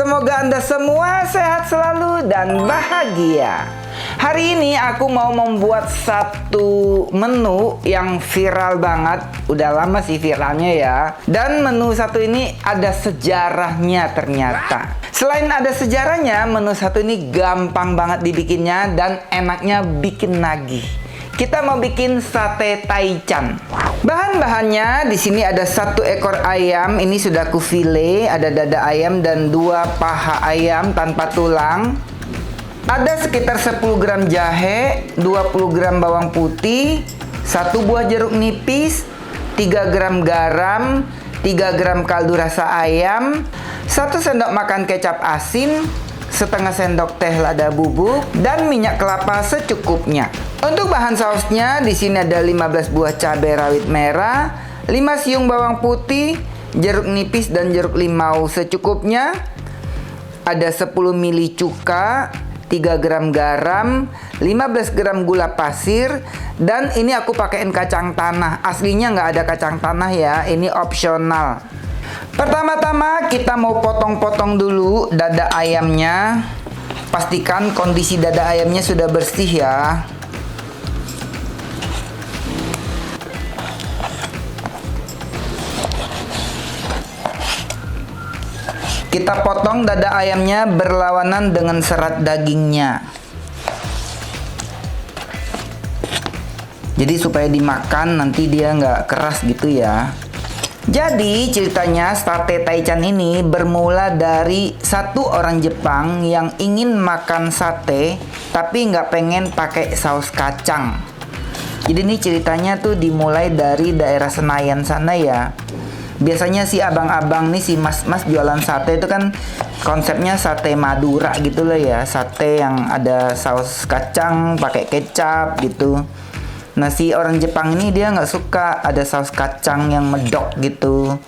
Semoga Anda semua sehat selalu dan bahagia. Hari ini aku mau membuat satu menu yang viral banget. Udah lama sih viralnya ya. Dan menu satu ini ada sejarahnya ternyata. Selain ada sejarahnya, menu satu ini gampang banget dibikinnya dan enaknya bikin nagih. Kita mau bikin sate taichan. Bahan-bahannya di sini ada 1 ekor ayam, ini sudah aku file, ada dada ayam dan 2 paha ayam tanpa tulang. Ada sekitar 10 gram jahe, 20 gram bawang putih, 1 buah jeruk nipis, 3 gram garam, 3 gram kaldu rasa ayam, 1 sendok makan kecap asin, setengah sendok teh lada bubuk, dan minyak kelapa secukupnya. Untuk bahan sausnya, di sini ada 15 buah cabai rawit merah, 5 siung bawang putih, jeruk nipis dan jeruk limau secukupnya, ada 10 ml cuka, 3 gram garam, 15 gram gula pasir, dan ini aku pakaiin kacang tanah. Aslinya nggak ada kacang tanah ya, ini opsional. Pertama-tama kita mau potong-potong dulu dada ayamnya. Pastikan kondisi dada ayamnya sudah bersih ya. Kita potong dada ayamnya berlawanan dengan serat dagingnya. Jadi supaya dimakan nanti dia nggak keras gitu ya. Jadi ceritanya sate taichan ini bermula dari satu orang Jepang yang ingin makan sate tapi nggak pengen pakai saus kacang. Jadi ini ceritanya tuh dimulai dari daerah Senayan sana ya. Biasanya si abang-abang nih, si mas-mas jualan sate itu kan konsepnya sate Madura gitu loh ya. Sate yang ada saus kacang, pakai kecap gitu. Nah si orang Jepang ini dia nggak suka ada saus kacang yang medok gitu.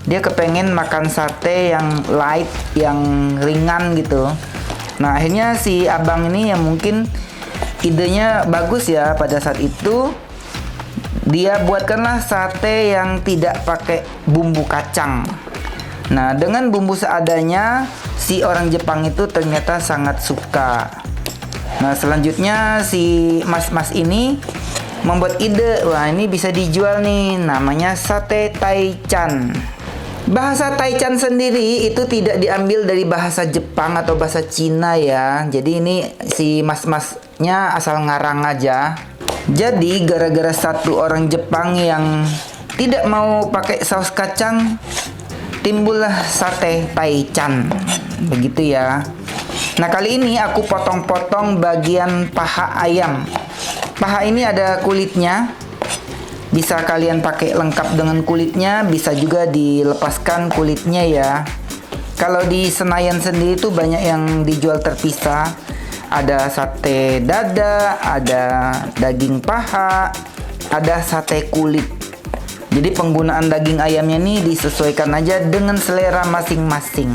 Dia kepengen makan sate yang light, yang ringan gitu. Nah akhirnya si abang ini yang mungkin idenya bagus ya pada saat itu. Dia buatkanlah sate yang tidak pakai bumbu kacang. Nah, dengan bumbu seadanya, si orang Jepang itu ternyata sangat suka. Nah, selanjutnya si mas-mas ini membuat ide, wah ini bisa dijual nih, namanya sate taichan. Bahasa taichan sendiri itu tidak diambil dari bahasa Jepang atau bahasa Cina ya. Jadi ini si mas-masnya asal ngarang aja. Jadi gara-gara satu orang Jepang yang tidak mau pakai saus kacang, timbullah sate taichan. Begitu ya. Nah kali ini aku potong-potong bagian paha ayam. Paha ini ada kulitnya. Bisa kalian pakai lengkap dengan kulitnya, bisa juga dilepaskan kulitnya ya. Kalau di Senayan sendiri tuh banyak yang dijual terpisah. Ada sate dada, ada daging paha, ada sate kulit. Jadi penggunaan daging ayamnya ini disesuaikan aja dengan selera masing-masing.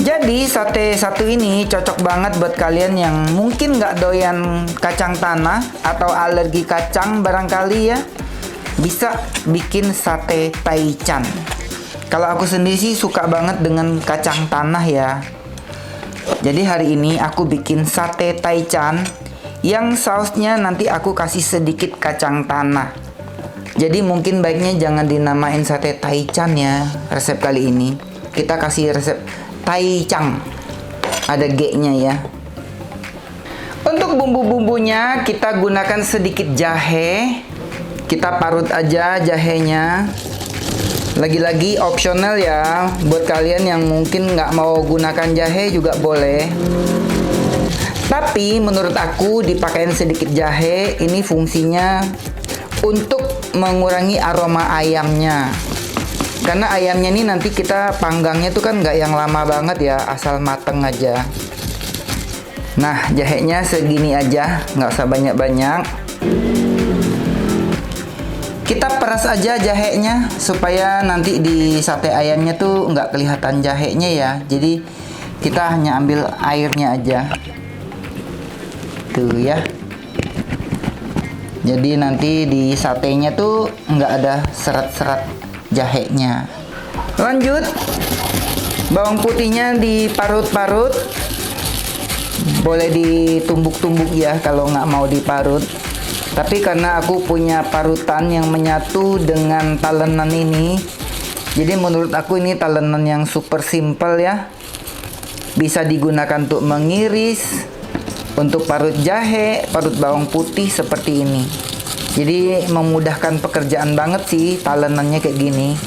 Jadi sate satu ini cocok banget buat kalian yang mungkin nggak doyan kacang tanah atau alergi kacang barangkali ya. Bisa bikin sate taichan. Kalau aku sendiri sih suka banget dengan kacang tanah ya. Jadi hari ini aku bikin sate taichan yang sausnya nanti aku kasih sedikit kacang tanah. Jadi mungkin baiknya jangan dinamain sate taichan ya resep kali ini. Kita kasih resep taichan. Ada G-nya ya. Untuk bumbu-bumbunya kita gunakan sedikit jahe. Kita parut aja jahenya. Lagi-lagi opsional ya, buat kalian yang mungkin nggak mau gunakan jahe juga boleh. Tapi menurut aku dipakein sedikit jahe, ini fungsinya untuk mengurangi aroma ayamnya. Karena ayamnya ini nanti kita panggangnya tuh kan nggak yang lama banget ya, asal mateng aja. Nah jahenya segini aja, nggak usah banyak-banyak. Kita peras aja jahenya supaya nanti di sate ayamnya tuh nggak kelihatan jahenya ya. Jadi kita hanya ambil airnya aja. Tuh ya. Jadi nanti di satenya tuh nggak ada serat-serat jahenya. Lanjut. Bawang putihnya diparut-parut. Boleh ditumbuk-tumbuk ya kalau nggak mau diparut. Tapi karena aku punya parutan yang menyatu dengan talenan ini, jadi menurut aku ini talenan yang super simple ya. Bisa digunakan untuk mengiris, untuk parut jahe, parut bawang putih seperti ini. Jadi memudahkan pekerjaan banget sih talenannya kayak gini.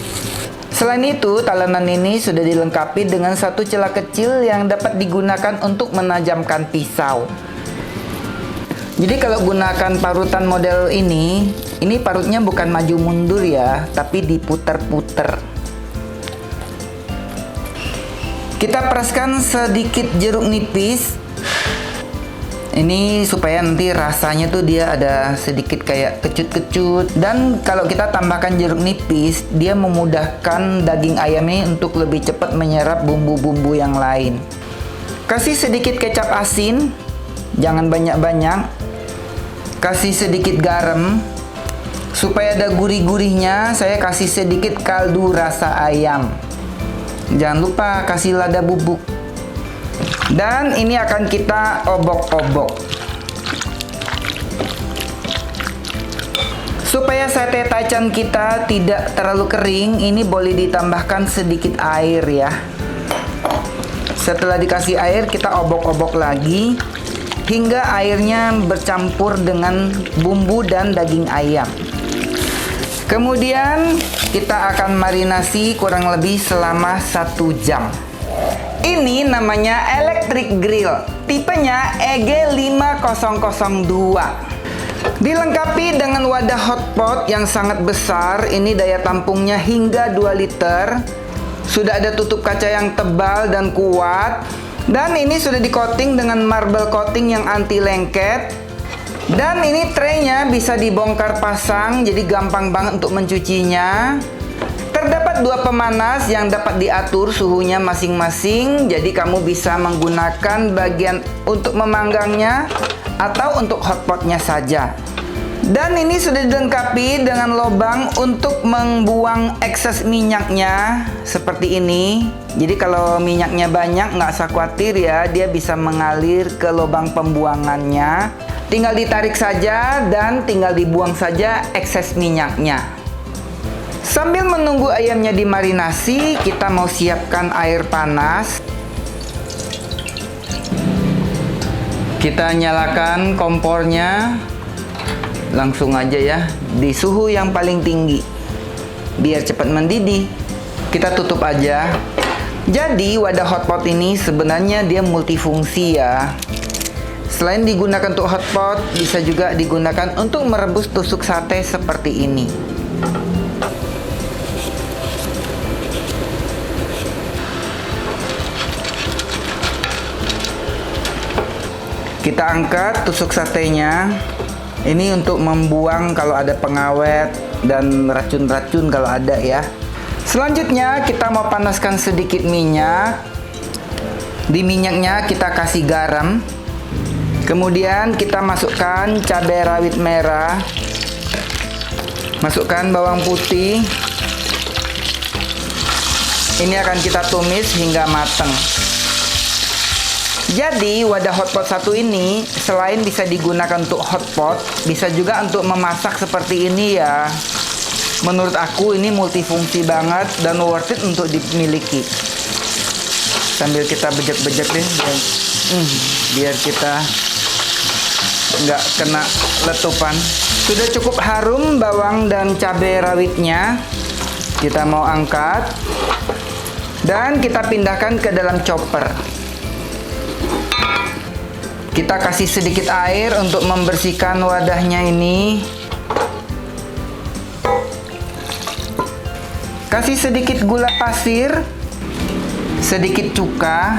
Selain itu, talenan ini sudah dilengkapi dengan satu celah kecil yang dapat digunakan untuk menajamkan pisau. Jadi kalau gunakan parutan model ini parutnya bukan maju mundur ya, tapi diputer-puter. Kita peraskan sedikit jeruk nipis. Ini supaya nanti rasanya tuh dia ada sedikit kayak kecut-kecut. Dan kalau kita tambahkan jeruk nipis, dia memudahkan daging ayam ini untuk lebih cepat menyerap bumbu-bumbu yang lain. Kasih sedikit kecap asin, jangan banyak-banyak. Kasih sedikit garam. Supaya ada gurih-gurihnya, saya kasih sedikit kaldu rasa ayam. Jangan lupa kasih lada bubuk. Dan ini akan kita obok-obok. Supaya sate taichan kita tidak terlalu kering, ini boleh ditambahkan sedikit air ya. Setelah dikasih air, kita obok-obok lagi hingga airnya bercampur dengan bumbu dan daging ayam. Kemudian kita akan marinasi kurang lebih selama 1 jam. Ini namanya electric grill, tipenya EG5002. Dilengkapi dengan wadah hotpot yang sangat besar, ini daya tampungnya hingga 2 liter. Sudah ada tutup kaca yang tebal dan kuat. Dan ini sudah di-coating dengan marble coating yang anti lengket. Dan ini traynya bisa dibongkar pasang, jadi gampang banget untuk mencucinya. Terdapat 2 pemanas yang dapat diatur suhunya masing-masing, jadi kamu bisa menggunakan bagian untuk memanggangnya atau untuk hotpotnya saja. Dan ini sudah dilengkapi dengan lubang untuk membuang ekses minyaknya seperti ini. Jadi kalau minyaknya banyak nggak usah khawatir ya, dia bisa mengalir ke lubang pembuangannya. Tinggal ditarik saja dan tinggal dibuang saja ekses minyaknya. Sambil menunggu ayamnya dimarinasi, kita mau siapkan air panas. Kita nyalakan kompornya. Langsung aja ya, di suhu yang paling tinggi. Biar cepat mendidih. Kita tutup aja. Jadi wadah hotpot ini sebenarnya dia multifungsi ya. Selain digunakan untuk hotpot, bisa juga digunakan untuk merebus tusuk sate seperti ini. Kita angkat tusuk satenya. Ini untuk membuang kalau ada pengawet dan racun-racun kalau ada ya. Selanjutnya kita mau panaskan sedikit minyak. Di minyaknya kita kasih garam. Kemudian kita masukkan cabai rawit merah. Masukkan bawang putih. Ini akan kita tumis hingga matang. Jadi wadah hotpot satu ini selain bisa digunakan untuk hotpot, bisa juga untuk memasak seperti ini ya. Menurut aku ini multifungsi banget dan worth it untuk dimiliki. Sambil kita bejek-bejek deh biar kita nggak kena letupan. Sudah cukup harum bawang dan cabai rawitnya. Kita mau angkat dan kita pindahkan ke dalam chopper. Kita kasih sedikit air untuk membersihkan wadahnya ini. Kasih sedikit gula pasir, sedikit cuka.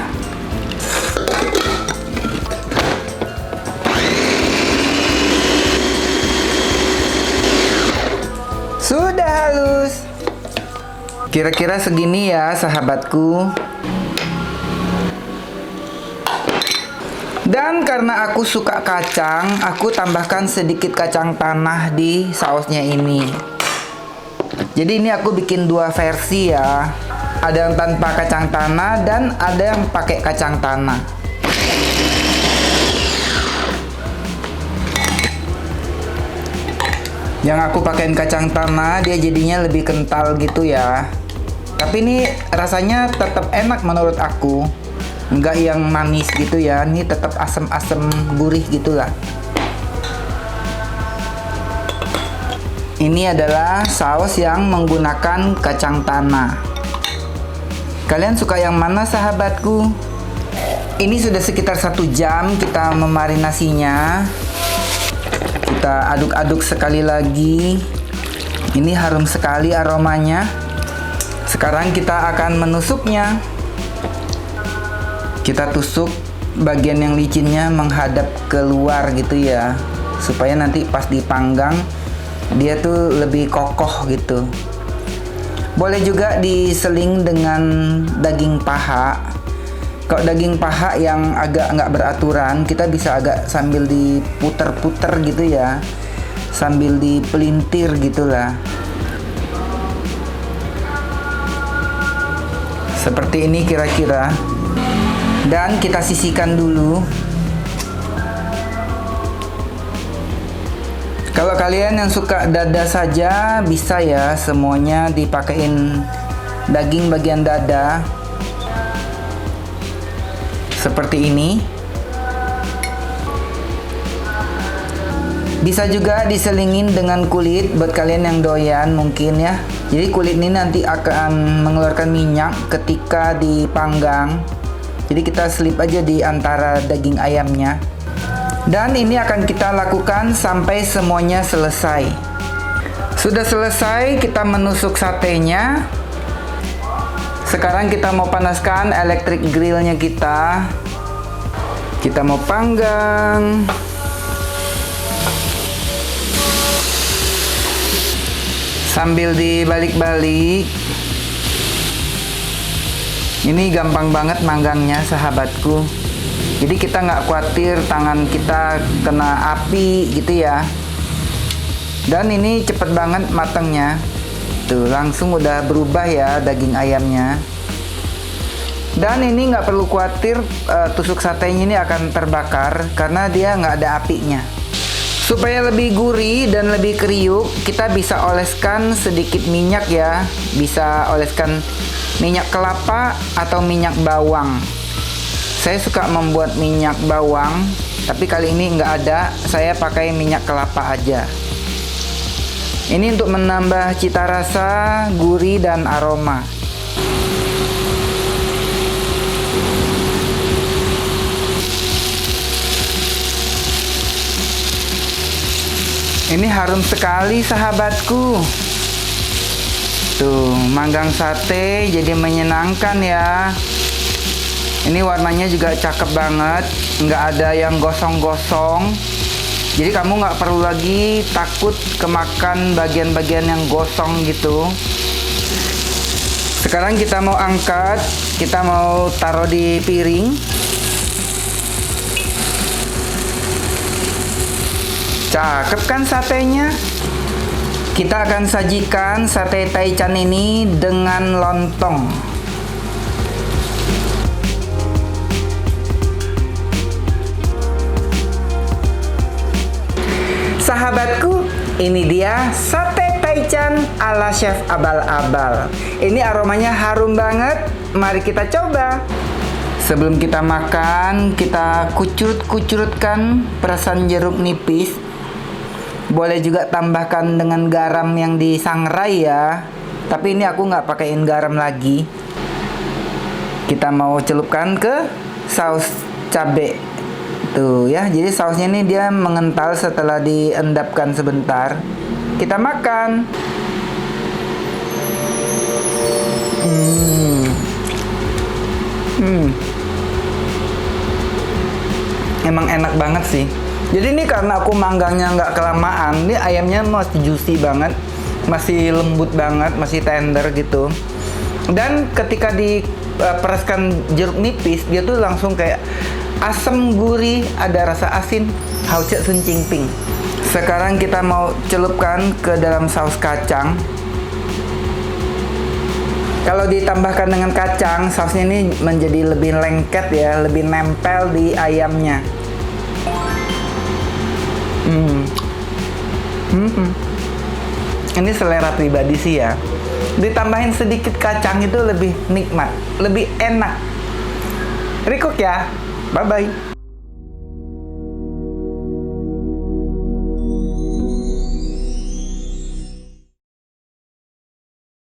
Sudah halus. Kira-kira segini ya sahabatku. Dan karena aku suka kacang, aku tambahkan sedikit kacang tanah di sausnya ini. Jadi ini aku bikin 2 versi ya. Ada yang tanpa kacang tanah dan ada yang pakai kacang tanah. Yang aku pakein kacang tanah, dia jadinya lebih kental gitu ya. Tapi ini rasanya tetap enak menurut aku. Enggak yang manis gitu ya. Ini tetap asam-asam gurih gitulah. Ini adalah saus yang menggunakan kacang tanah. Kalian suka yang mana, sahabatku? Ini sudah sekitar 1 jam kita memarinasinya. Kita aduk-aduk sekali lagi. Ini harum sekali aromanya. Sekarang kita akan menusuknya. Kita tusuk bagian yang licinnya menghadap keluar gitu ya, supaya nanti pas dipanggang dia tuh lebih kokoh gitu. Boleh juga diseling dengan daging paha. Kalau daging paha yang agak nggak beraturan, kita bisa agak sambil diputer-puter gitu ya, sambil dipelintir gitulah. Seperti ini kira-kira. Dan kita sisihkan dulu. Kalau kalian yang suka dada saja, bisa ya semuanya dipakein daging bagian dada. Seperti ini. Bisa juga diselingin dengan kulit buat kalian yang doyan mungkin ya. Jadi kulit ini nanti akan mengeluarkan minyak ketika dipanggang. Jadi kita selip aja di antara daging ayamnya. Dan ini akan kita lakukan sampai semuanya selesai. Sudah selesai, kita menusuk satenya. Sekarang kita mau panaskan electric grillnya kita. Kita mau panggang. Sambil dibalik-balik. Ini gampang banget manggangnya, sahabatku. Jadi kita nggak khawatir tangan kita kena api gitu ya. Dan ini cepet banget matangnya. Tuh, langsung udah berubah ya daging ayamnya. Dan ini nggak perlu khawatir tusuk satenya ini akan terbakar karena dia nggak ada apinya. Supaya lebih gurih dan lebih kriuk, kita bisa oleskan sedikit minyak ya. Bisa oleskan minyak kelapa atau minyak bawang. Saya suka membuat minyak bawang, tapi kali ini nggak ada. Saya pakai minyak kelapa aja. Ini untuk menambah cita rasa, gurih, dan aroma. Ini harum sekali, sahabatku. Tuh, manggang sate jadi menyenangkan ya. Ini warnanya juga cakep banget, nggak ada yang gosong-gosong. Jadi kamu nggak perlu lagi takut kemakan bagian-bagian yang gosong gitu. Sekarang kita mau angkat, kita mau taruh di piring. Cakep kan satenya? Kita akan sajikan sate taichan ini dengan lontong. Sahabatku, ini dia sate taichan ala Chef Abal-Abal. Ini aromanya harum banget. Mari kita coba. Sebelum kita makan, kita kucurut-kucurutkan perasan jeruk nipis. Boleh juga tambahkan dengan garam yang disangrai ya. Tapi ini aku nggak pakaiin garam lagi. Kita mau celupkan ke saus cabai. Tuh ya, jadi sausnya ini dia mengental setelah diendapkan sebentar. Kita makan. Emang enak banget sih. Jadi ini karena aku manggangnya nggak kelamaan, ini ayamnya masih juicy banget, masih lembut banget, masih tender gitu. Dan ketika diperaskan jeruk nipis, dia tuh langsung kayak asam gurih, ada rasa asin, hauce sun cing ping. Sekarang kita mau celupkan ke dalam saus kacang. Kalau ditambahkan dengan kacang, sausnya ini menjadi lebih lengket ya, lebih nempel di ayamnya. Ini selera pribadi sih ya. Ditambahin sedikit kacang itu lebih nikmat, lebih enak. Rikuk ya. Bye-bye.